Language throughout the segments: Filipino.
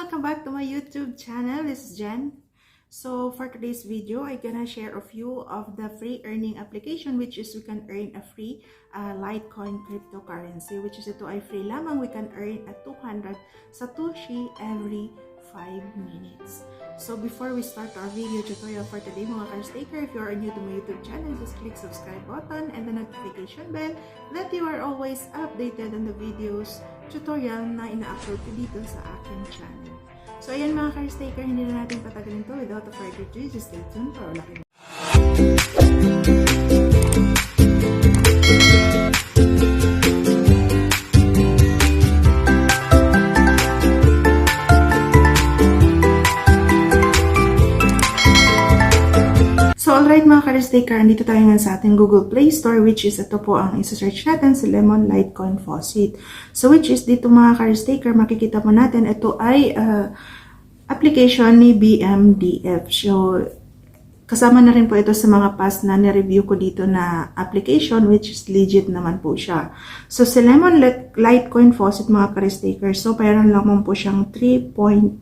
welcome back to my YouTube channel. This is Jen. So for today's video, I'm gonna share a few of the free earning application, which is we can earn a free Litecon cryptocurrency, which is ito ay free lamang. We can earn a 200 Satoshi every 5 minutes. So before we start our video tutorial for today, mga Crpto, if you are new to my YouTube channel, just click subscribe button and the notification bell that you are always updated on the videos tutorial na ina-upload ko dito sa aking channel. So ayan mga Crpto, hindi na natin patagalin to. Without further ado, just stay tuned para laki. So alright mga Crpto, andito tayo nga sa ating Google Play Store, which is ito po ang isa-search natin sa Lemon Litecon Faucet. So which is dito mga Crpto, makikita po natin ito ay application ni BMDF. So kasama na rin po ito sa mga past na ni-review ko dito na application, which is legit naman po siya. So sa Lemon Litecon Faucet mga Crpto, so mayroon lamang po siyang 3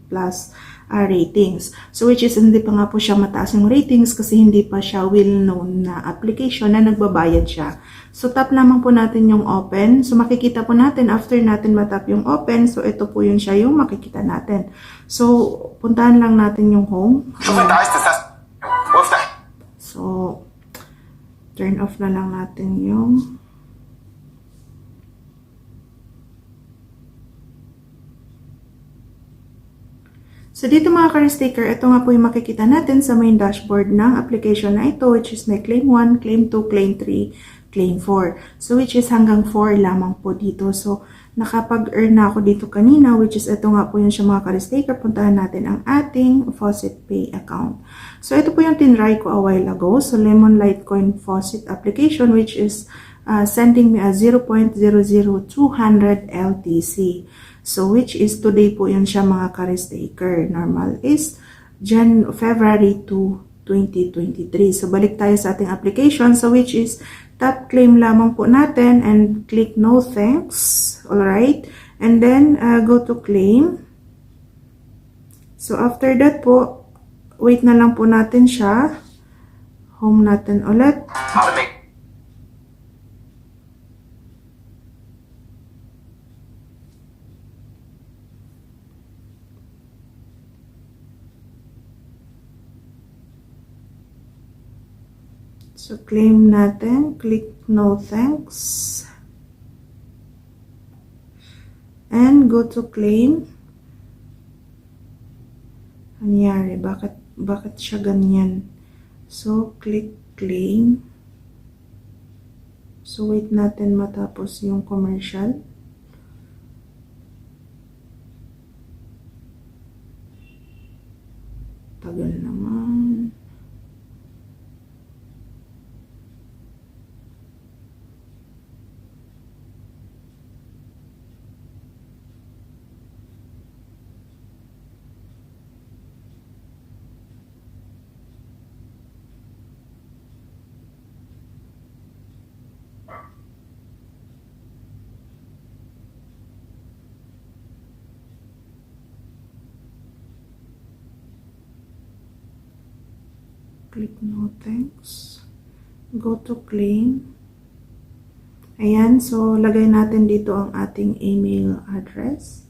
plus ratings. So which is hindi pa nga po siya mataas yung ratings kasi hindi pa siya well-known na application na nagbabayad siya. So tap lamang po natin yung open. So makikita po natin after natin matap yung open. So ito po yun siya yung makikita natin. So puntahan lang natin yung home. So turn off na lang natin yung so dito mga Crpto, ito nga po yung makikita natin sa main dashboard ng application na ito, which is may claim 1, claim 2, claim 3, claim 4. So which is hanggang 4 lamang po dito. So nakapag-earn na ako dito kanina, which is ito nga po yun siya mga Crpto. Puntahan natin ang ating Faucet Pay account. So ito po yung tinry ko a while ago. So Lemon Litecon Faucet application, which is sending me a 0.00200 LTC. So, which is today po yun siya mga Crpto. Normal is February 2, 2023. So, balik tayo sa ating application. So, which is tap claim lamang po natin and click no thanks. Alright. And then, go to claim. So, after that po, wait na lang po natin siya. Home natin ulit. So, claim natin. Click no thanks. And go to claim. Anyari? Bakit siya ganyan? So, click claim. So, wait natin matapos yung commercial. Tagal naman. Click no thanks. Go to claim. Ayan, so lagay natin dito ang ating email address.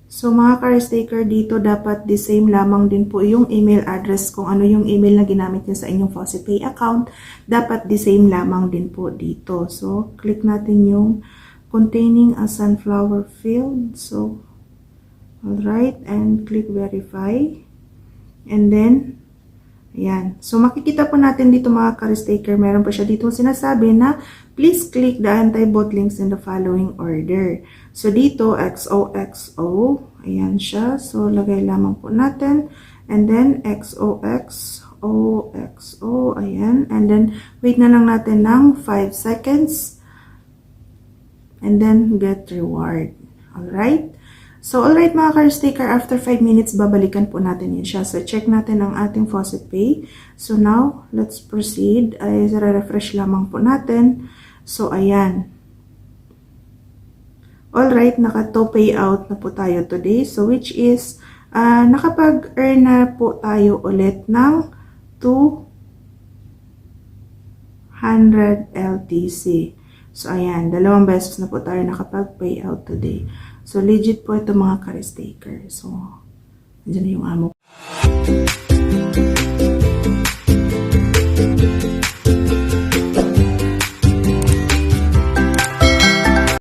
So mga Crpto, dito dapat the same lamang din po yung email address kung ano yung email na ginamit niyo sa inyong Faucet Pay account. Dapat the same lamang din po dito. So click natin yung containing a sunflower field. So alright, and click verify. And then, ayan. So, makikita po natin dito mga Crpto, meron pa siya dito sinasabi na please click the anti-bot links in the following order. So, dito, XOXO. Ayan siya. So, lagay lamang po natin. And then, XOXOXO. Ayan. And then, wait na lang natin ng 5 seconds. And then, get reward. Alright? So, alright mga Crpto, after 5 minutes, babalikan po natin yun siya. So, check natin ang ating Faucet Pay. So, now, let's proceed. Ay, refresh lamang po natin. So, ayan. Alright, naka-to payout na po tayo today. So, which is, nakapag-earn na po tayo ulit ng 200 LTC. So, ayan, 2 beses na po tayo nakapag-payout today. So, legit po ito mga ka-risk taker. So, dyan na yung amo.